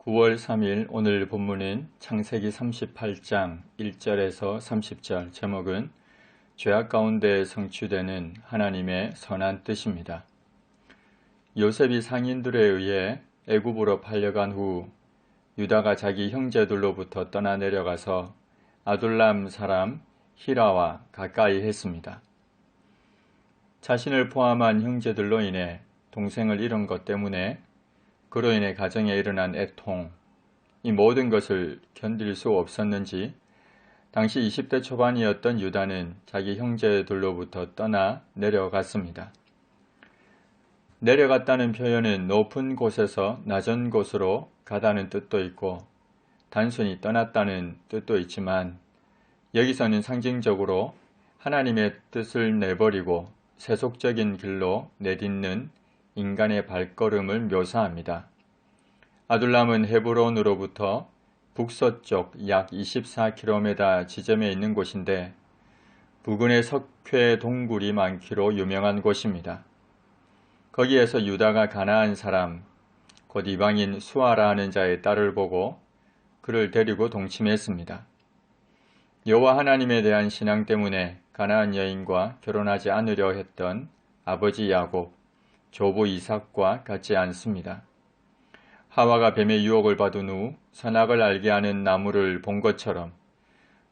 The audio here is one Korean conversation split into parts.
9월 3일 오늘 본문은 창세기 38장 1절에서 30절, 제목은 죄악 가운데 성취되는 하나님의 선한 뜻입니다. 요셉이 상인들에 의해 애굽으로 팔려간 후 유다가 자기 형제들로부터 떠나 내려가서 아둘람 사람 히라와 가까이 했습니다. 자신을 포함한 형제들로 인해 동생을 잃은 것 때문에 그로 인해 가정에 일어난 애통, 이 모든 것을 견딜 수 없었는지 당시 20대 초반이었던 유다는 자기 형제들로부터 떠나 내려갔습니다. 내려갔다는 표현은 높은 곳에서 낮은 곳으로 가다는 뜻도 있고 단순히 떠났다는 뜻도 있지만 여기서는 상징적으로 하나님의 뜻을 내버리고 세속적인 길로 내딛는 인간의 발걸음을 묘사합니다. 아둘람은 헤브론으로부터 북서쪽 약 24km 지점에 있는 곳인데 부근에 석회 동굴이 많기로 유명한 곳입니다. 거기에서 유다가 가나안 사람, 곧 이방인 수아라 하는 자의 딸을 보고 그를 데리고 동침했습니다. 여호와 하나님에 대한 신앙 때문에 가나안 여인과 결혼하지 않으려 했던 아버지 야곱, 조부 이삭과 같지 않습니다. 하와가 뱀의 유혹을 받은 후 선악을 알게 하는 나무를 본 것처럼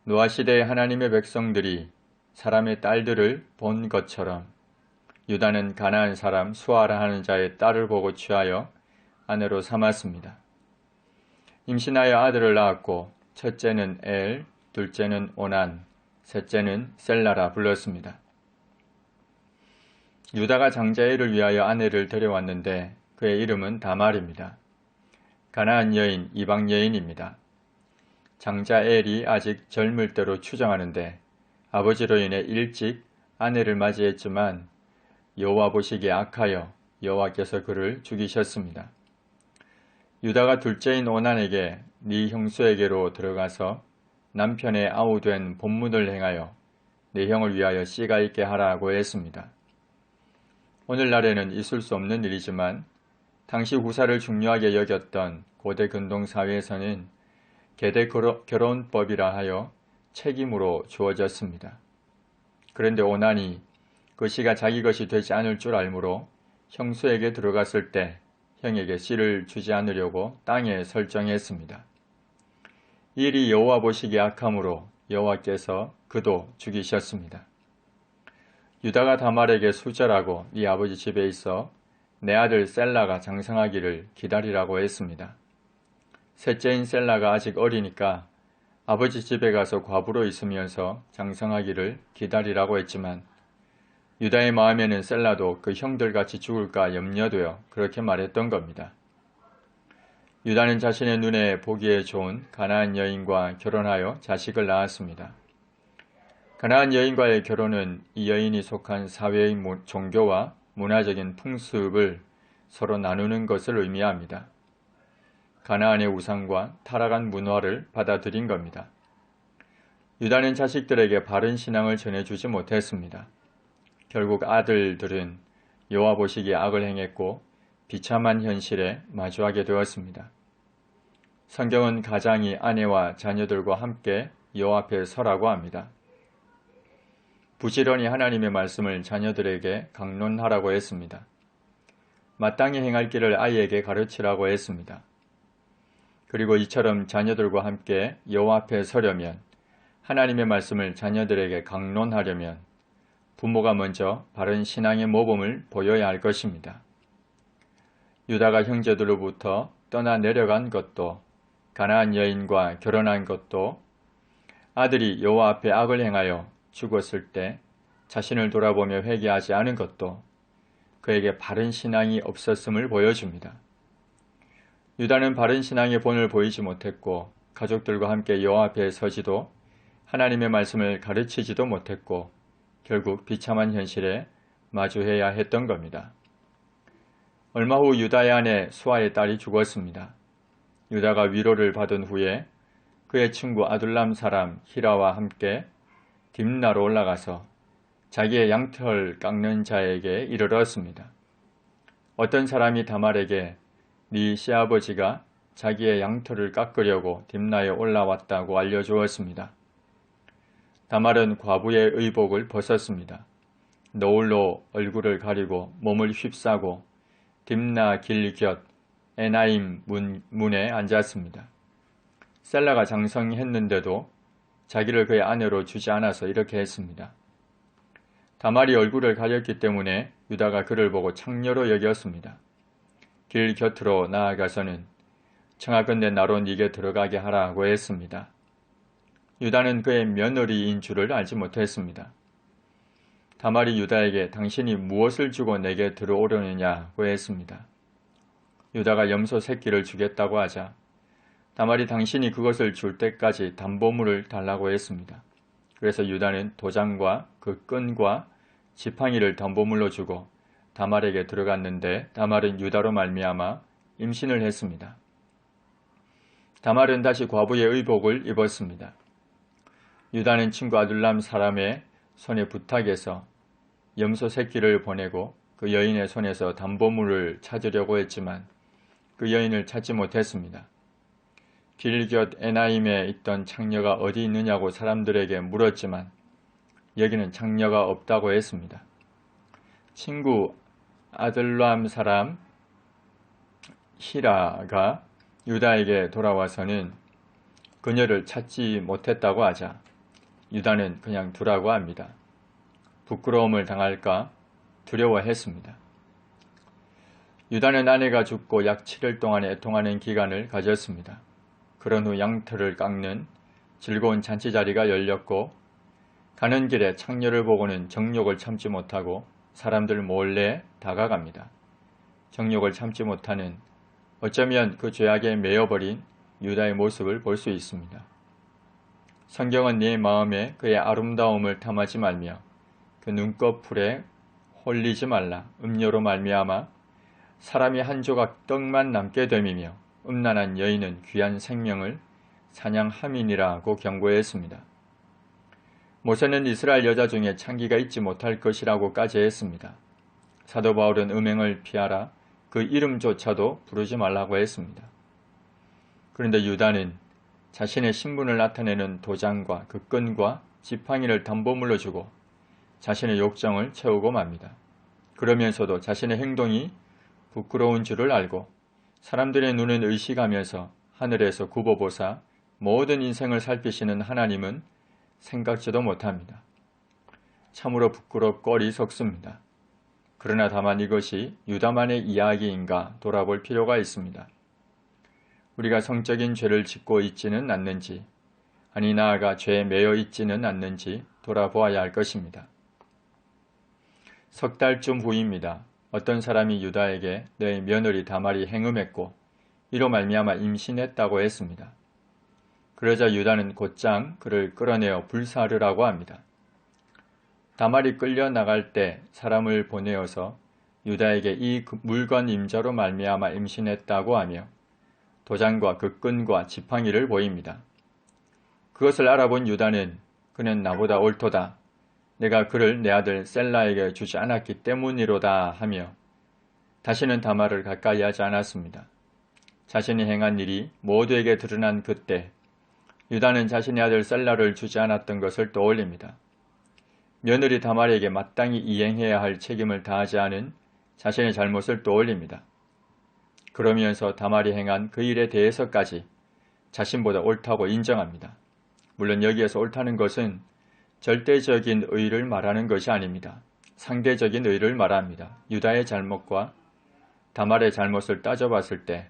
노아 시대의 하나님의 백성들이 사람의 딸들을 본 것처럼 유다는 가나안 사람 수아라 하는 자의 딸을 보고 취하여 아내로 삼았습니다. 임신하여 아들을 낳았고 첫째는 엘, 둘째는 오난, 셋째는 셀라라 불렀습니다. 유다가 장자 엘을 위하여 아내를 데려왔는데 그의 이름은 다말입니다. 가나안 여인, 이방 여인입니다. 장자 엘이 아직 젊을 때로 추정하는데 아버지로 인해 일찍 아내를 맞이했지만 여호와 보시기에 악하여 여호와께서 그를 죽이셨습니다. 유다가 둘째인 오난에게 네 형수에게로 들어가서 남편의 아우된 본문을 행하여 내 형을 위하여 씨가 있게 하라고 했습니다. 오늘날에는 있을 수 없는 일이지만 당시 후사를 중요하게 여겼던 고대 근동 사회에서는 계대 결혼법이라 하여 책임으로 주어졌습니다. 그런데 오난이 그 씨가 자기 것이 되지 않을 줄 알므로 형수에게 들어갔을 때 형에게 씨를 주지 않으려고 땅에 설정했습니다. 이 일이 여호와 보시기에 악함으로 여호와께서 그도 죽이셨습니다. 유다가 다말에게 수절하고 네 아버지 집에 있어 내 아들 셀라가 장성하기를 기다리라고 했습니다. 셋째인 셀라가 아직 어리니까 아버지 집에 가서 과부로 있으면서 장성하기를 기다리라고 했지만 유다의 마음에는 셀라도 그 형들같이 죽을까 염려되어 그렇게 말했던 겁니다. 유다는 자신의 눈에 보기에 좋은 가나안 여인과 결혼하여 자식을 낳았습니다. 가나안 여인과의 결혼은 이 여인이 속한 사회의 종교와 문화적인 풍습을 서로 나누는 것을 의미합니다. 가나안의 우상과 타락한 문화를 받아들인 겁니다. 유다는 자식들에게 바른 신앙을 전해주지 못했습니다. 결국 아들들은 여호와 보시기에 악을 행했고 비참한 현실에 마주하게 되었습니다. 성경은 가장이 아내와 자녀들과 함께 여호와 앞에 서라고 합니다. 부지런히 하나님의 말씀을 자녀들에게 강론하라고 했습니다. 마땅히 행할 길을 아이에게 가르치라고 했습니다. 그리고 이처럼 자녀들과 함께 여호와 앞에 서려면 하나님의 말씀을 자녀들에게 강론하려면 부모가 먼저 바른 신앙의 모범을 보여야 할 것입니다. 유다가 형제들로부터 떠나 내려간 것도 가나안 여인과 결혼한 것도 아들이 여호와 앞에 악을 행하여 죽었을 때 자신을 돌아보며 회개하지 않은 것도 그에게 바른 신앙이 없었음을 보여줍니다. 유다는 바른 신앙의 본을 보이지 못했고 가족들과 함께 여호와 앞에 서지도 하나님의 말씀을 가르치지도 못했고 결국 비참한 현실에 마주해야 했던 겁니다. 얼마 후 유다의 아내 수아의 딸이 죽었습니다. 유다가 위로를 받은 후에 그의 친구 아둘람 사람 히라와 함께 딥나로 올라가서 자기의 양털 깎는 자에게 이르렀습니다. 어떤 사람이 다말에게 네 시아버지가 자기의 양털을 깎으려고 딥나에 올라왔다고 알려주었습니다. 다말은 과부의 의복을 벗었습니다. 노을로 얼굴을 가리고 몸을 휩싸고 딥나 길 곁 에나임 문에 앉았습니다. 셀라가 장성했는데도 자기를 그의 아내로 주지 않아서 이렇게 했습니다. 다말이 얼굴을 가렸기 때문에 유다가 그를 보고 창녀로 여겼습니다. 길 곁으로 나아가서는 청하건대 나로 네게 들어가게 하라고 했습니다. 유다는 그의 며느리인 줄을 알지 못했습니다. 다말이 유다에게 당신이 무엇을 주고 내게 들어오려느냐고 했습니다. 유다가 염소 새끼를 주겠다고 하자 다말이 당신이 그것을 줄 때까지 담보물을 달라고 했습니다. 그래서 유다는 도장과 그 끈과 지팡이를 담보물로 주고 다말에게 들어갔는데 다말은 유다로 말미암아 임신을 했습니다. 다말은 다시 과부의 의복을 입었습니다. 유다는 친구 아둘람 사람의 손에 부탁해서 염소 새끼를 보내고 그 여인의 손에서 담보물을 찾으려고 했지만 그 여인을 찾지 못했습니다. 길 곁 에나임에 있던 창녀가 어디 있느냐고 사람들에게 물었지만 여기는 창녀가 없다고 했습니다. 친구 아들람 사람 히라가 유다에게 돌아와서는 그녀를 찾지 못했다고 하자 유다는 그냥 두라고 합니다. 부끄러움을 당할까 두려워했습니다. 유다는 아내가 죽고 약 7일 동안 애통하는 기간을 가졌습니다. 그런 후 양털을 깎는 즐거운 잔치자리가 열렸고 가는 길에 창녀를 보고는 정욕을 참지 못하고 사람들 몰래 다가갑니다. 정욕을 참지 못하는 어쩌면 그 죄악에 매여버린 유다의 모습을 볼 수 있습니다. 성경은 네 마음에 그의 아름다움을 탐하지 말며 그 눈꺼풀에 홀리지 말라. 음료로 말미암아 사람이 한 조각 떡만 남게 됨이며 음란한 여인은 귀한 생명을 사냥함이니라고 경고했습니다. 모세는 이스라엘 여자 중에 창기가 있지 못할 것이라고까지 했습니다. 사도 바울은 음행을 피하라 그 이름조차도 부르지 말라고 했습니다. 그런데 유다는 자신의 신분을 나타내는 도장과 그 끈과 지팡이를 담보물로 주고 자신의 욕정을 채우고 맙니다. 그러면서도 자신의 행동이 부끄러운 줄을 알고 사람들의 눈은 의식하면서 하늘에서 굽어보사 모든 인생을 살피시는 하나님은 생각지도 못합니다. 참으로 부끄럽고 어리석습니다. 그러나 다만 이것이 유다만의 이야기인가 돌아볼 필요가 있습니다. 우리가 성적인 죄를 짓고 있지는 않는지, 아니 나아가 죄에 매여 있지는 않는지 돌아보아야 할 것입니다. 석 달쯤 후입니다. 어떤 사람이 유다에게 너의 며느리 다말이 행음했고 이로 말미암아 임신했다고 했습니다. 그러자 유다는 곧장 그를 끌어내어 불사르라고 합니다. 다말이 끌려나갈 때 사람을 보내어서 유다에게 이 물건 임자로 말미암아 임신했다고 하며 도장과 그 끈과 지팡이를 보입니다. 그것을 알아본 유다는 그는 나보다 옳도다. 내가 그를 내 아들 셀라에게 주지 않았기 때문이로다 하며 다시는 다말을 가까이 하지 않았습니다. 자신이 행한 일이 모두에게 드러난 그때 유다는 자신의 아들 셀라를 주지 않았던 것을 떠올립니다. 며느리 다말에게 마땅히 이행해야 할 책임을 다하지 않은 자신의 잘못을 떠올립니다. 그러면서 다말이 행한 그 일에 대해서까지 자신보다 옳다고 인정합니다. 물론 여기에서 옳다는 것은 절대적인 의를 말하는 것이 아닙니다. 상대적인 의를 말합니다. 유다의 잘못과 다말의 잘못을 따져봤을 때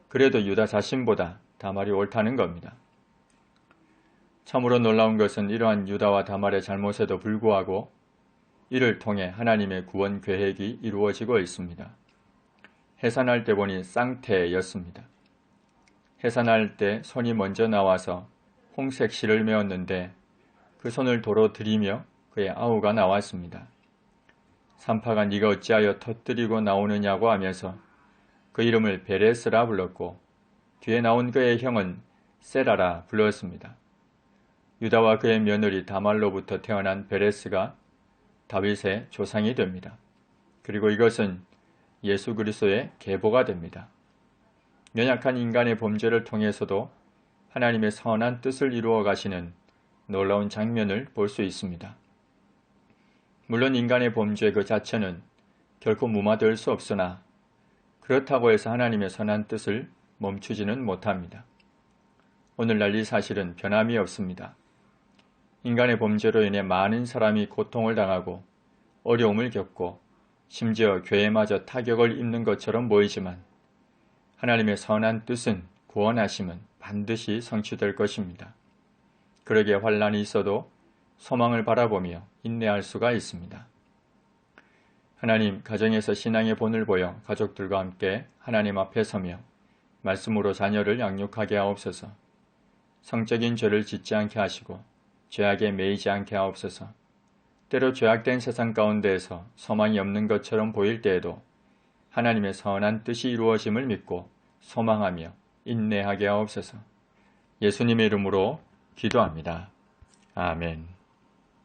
그래도 유다 자신보다 다말이 옳다는 겁니다. 참으로 놀라운 것은 이러한 유다와 다말의 잘못에도 불구하고 이를 통해 하나님의 구원 계획이 이루어지고 있습니다. 해산할 때 보니 쌍태였습니다. 해산할 때 손이 먼저 나와서 홍색 실을 메었는데 그 손을 도로 들이며 그의 아우가 나왔습니다. 산파가 네가 어찌하여 터뜨리고 나오느냐고 하면서 그 이름을 베레스라 불렀고 뒤에 나온 그의 형은 세라라 불렀습니다. 유다와 그의 며느리 다말로부터 태어난 베레스가 다윗의 조상이 됩니다. 그리고 이것은 예수 그리스도의 계보가 됩니다. 연약한 인간의 범죄를 통해서도 하나님의 선한 뜻을 이루어 가시는 놀라운 장면을 볼 수 있습니다. 물론 인간의 범죄 그 자체는 결코 무마될 수 없으나 그렇다고 해서 하나님의 선한 뜻을 멈추지는 못합니다. 오늘날 이 사실은 변함이 없습니다. 인간의 범죄로 인해 많은 사람이 고통을 당하고 어려움을 겪고 심지어 교회마저 타격을 입는 것처럼 보이지만 하나님의 선한 뜻은 구원하심은 반드시 성취될 것입니다. 그러기에 환난이 있어도 소망을 바라보며 인내할 수가 있습니다. 하나님, 가정에서 신앙의 본을 보여 가족들과 함께 하나님 앞에 서며 말씀으로 자녀를 양육하게 하옵소서. 성적인 죄를 짓지 않게 하시고 죄악에 매이지 않게 하옵소서. 때로 죄악된 세상 가운데에서 소망이 없는 것처럼 보일 때에도 하나님의 선한 뜻이 이루어짐을 믿고 소망하며 인내하게 하옵소서. 예수님의 이름으로 기도합니다. 아멘.